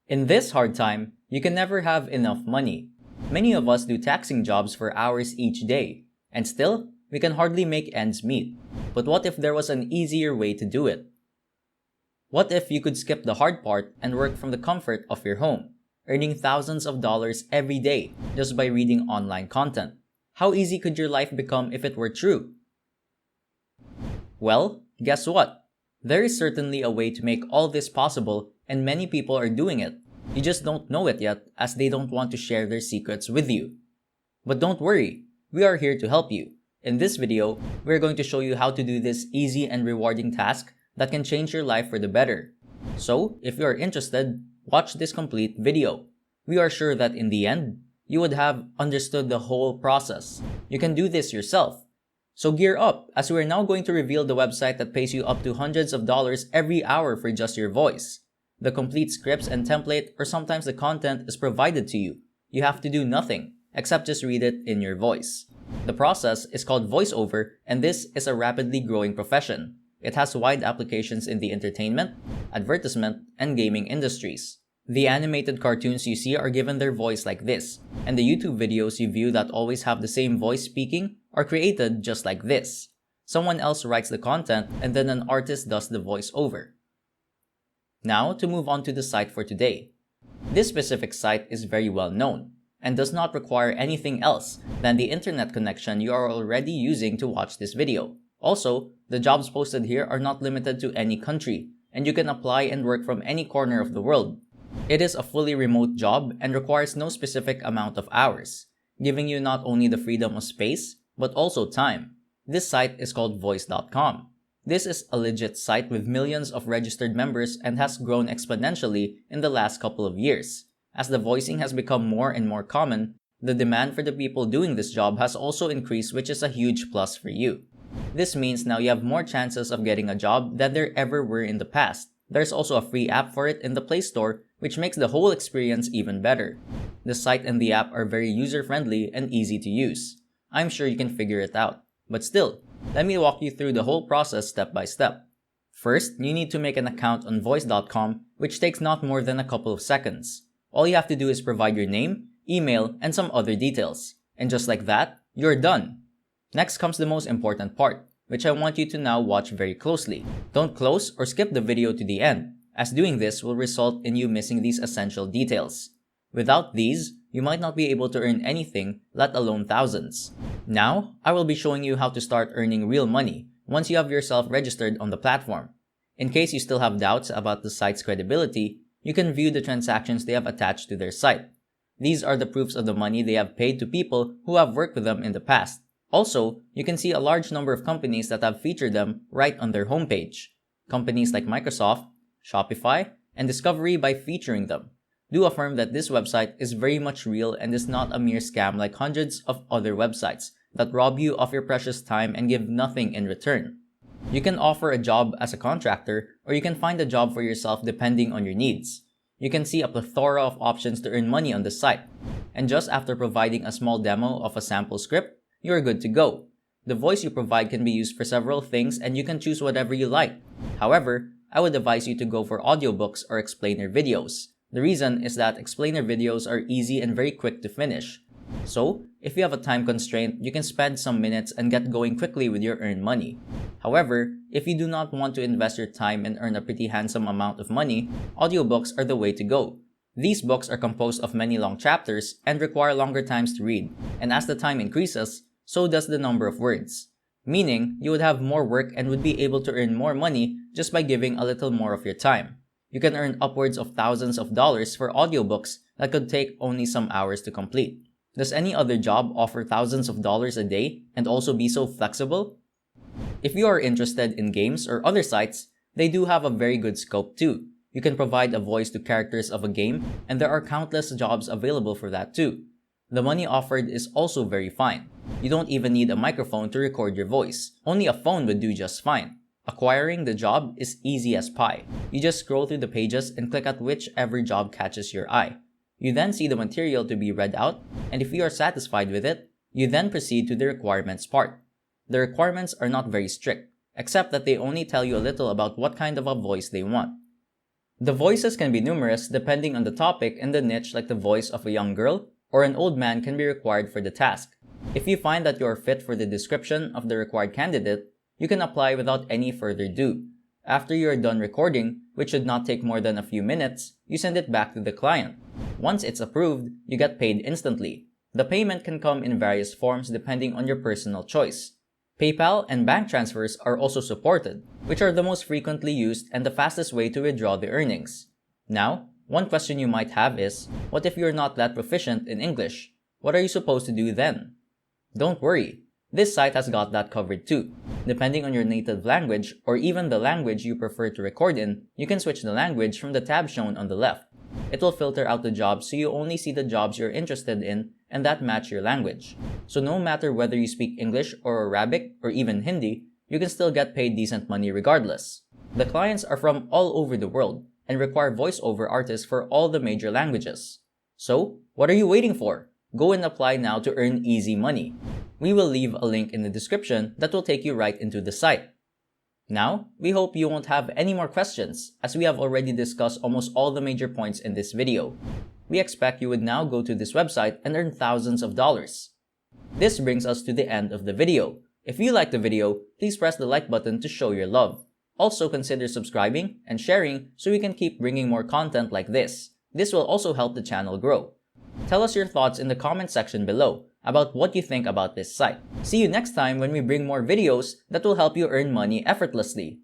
In this hard time, you can never have enough money. Many of us do taxing jobs for hours each day, and still, we can hardly make ends meet. But what if there was an easier way to do it? What if you could skip the hard part and work from the comfort of your home, earning thousands of dollars every day just by reading online content? How easy could your life become if it were true? Well, guess what? There is certainly a way to make all this possible, and many people are doing it. You just don't know it yet, as they don't want to share their secrets with you. But don't worry, we are here to help you. In this video, we're going to show you how to do this easy and rewarding task that can change your life for the better. So, if you are interested, watch this complete video. We are sure that in the end, you would have understood the whole process. You can do this yourself. So gear up, as we are now going to reveal the website that pays you up to hundreds of dollars every hour for just your voice. The complete scripts and template, or sometimes the content, is provided to you. You have to do nothing, except just read it in your voice. The process is called voiceover, and this is a rapidly growing profession. It has wide applications in the entertainment, advertisement, and gaming industries. The animated cartoons you see are given their voice like this, and the YouTube videos you view that always have the same voice speaking are created just like this. Someone else writes the content and then an artist does the voiceover. Now to move on to the site for today. This specific site is very well known and does not require anything else than the internet connection you are already using to watch this video. Also, the jobs posted here are not limited to any country, and you can apply and work from any corner of the world. It is a fully remote job and requires no specific amount of hours, giving you not only the freedom of space, but also time. This site is called voice.com. This is a legit site with millions of registered members and has grown exponentially in the last couple of years. As the voicing has become more and more common, the demand for the people doing this job has also increased, which is a huge plus for you. This means now you have more chances of getting a job than there ever were in the past. There's also a free app for it in the Play Store, which makes the whole experience even better. The site and the app are very user-friendly and easy to use. I'm sure you can figure it out. But still, let me walk you through the whole process step by step. First, you need to make an account on voice.com, which takes not more than a couple of seconds. All you have to do is provide your name, email, and some other details. And just like that, you're done. Next comes the most important part, which I want you to now watch very closely. Don't close or skip the video to the end, as doing this will result in you missing these essential details. Without these, you might not be able to earn anything, let alone thousands. Now, I will be showing you how to start earning real money once you have yourself registered on the platform. In case you still have doubts about the site's credibility, you can view the transactions they have attached to their site. These are the proofs of the money they have paid to people who have worked with them in the past. Also, you can see a large number of companies that have featured them right on their homepage. Companies like Microsoft, Shopify, and Discovery by featuring them. Do affirm that this website is very much real and is not a mere scam like hundreds of other websites that rob you of your precious time and give nothing in return. You can offer a job as a contractor, or you can find a job for yourself depending on your needs. You can see a plethora of options to earn money on the site, and just after providing a small demo of a sample script, you are good to go. The voice you provide can be used for several things and you can choose whatever you like. However, I would advise you to go for audiobooks or explainer videos. The reason is that explainer videos are easy and very quick to finish. So, if you have a time constraint, you can spend some minutes and get going quickly with your earned money. However, if you do not want to invest your time and earn a pretty handsome amount of money, audiobooks are the way to go. These books are composed of many long chapters and require longer times to read, and as the time increases, so does the number of words. Meaning, you would have more work and would be able to earn more money just by giving a little more of your time. You can earn upwards of thousands of dollars for audiobooks that could take only some hours to complete. Does any other job offer thousands of dollars a day and also be so flexible? If you are interested in games or other sites, they do have a very good scope too. You can provide a voice to characters of a game, and there are countless jobs available for that too. The money offered is also very fine. You don't even need a microphone to record your voice. Only a phone would do just fine. Acquiring the job is easy as pie. You just scroll through the pages and click at whichever job catches your eye. You then see the material to be read out, and if you are satisfied with it, you then proceed to the requirements part. The requirements are not very strict, except that they only tell you a little about what kind of a voice they want. The voices can be numerous depending on the topic and the niche, like the voice of a young girl or an old man can be required for the task. If you find that you are fit for the description of the required candidate, you can apply without any further ado. After you are done recording, which should not take more than a few minutes, you send it back to the client. Once it's approved, you get paid instantly. The payment can come in various forms depending on your personal choice. PayPal and bank transfers are also supported, which are the most frequently used and the fastest way to withdraw the earnings. Now, one question you might have is, what if you're not that proficient in English? What are you supposed to do then? Don't worry, this site has got that covered too. Depending on your native language or even the language you prefer to record in, you can switch the language from the tab shown on the left. It will filter out the jobs so you only see the jobs you're interested in and that match your language. So no matter whether you speak English or Arabic or even Hindi, you can still get paid decent money regardless. The clients are from all over the world and require voiceover artists for all the major languages. So, what are you waiting for? Go and apply now to earn easy money. We will leave a link in the description that will take you right into the site. Now, we hope you won't have any more questions as we have already discussed almost all the major points in this video. We expect you would now go to this website and earn thousands of dollars. This brings us to the end of the video. If you liked the video, please press the like button to show your love. Also consider subscribing and sharing so we can keep bringing more content like this. This will also help the channel grow. Tell us your thoughts in the comment section below about what you think about this site. See you next time when we bring more videos that will help you earn money effortlessly.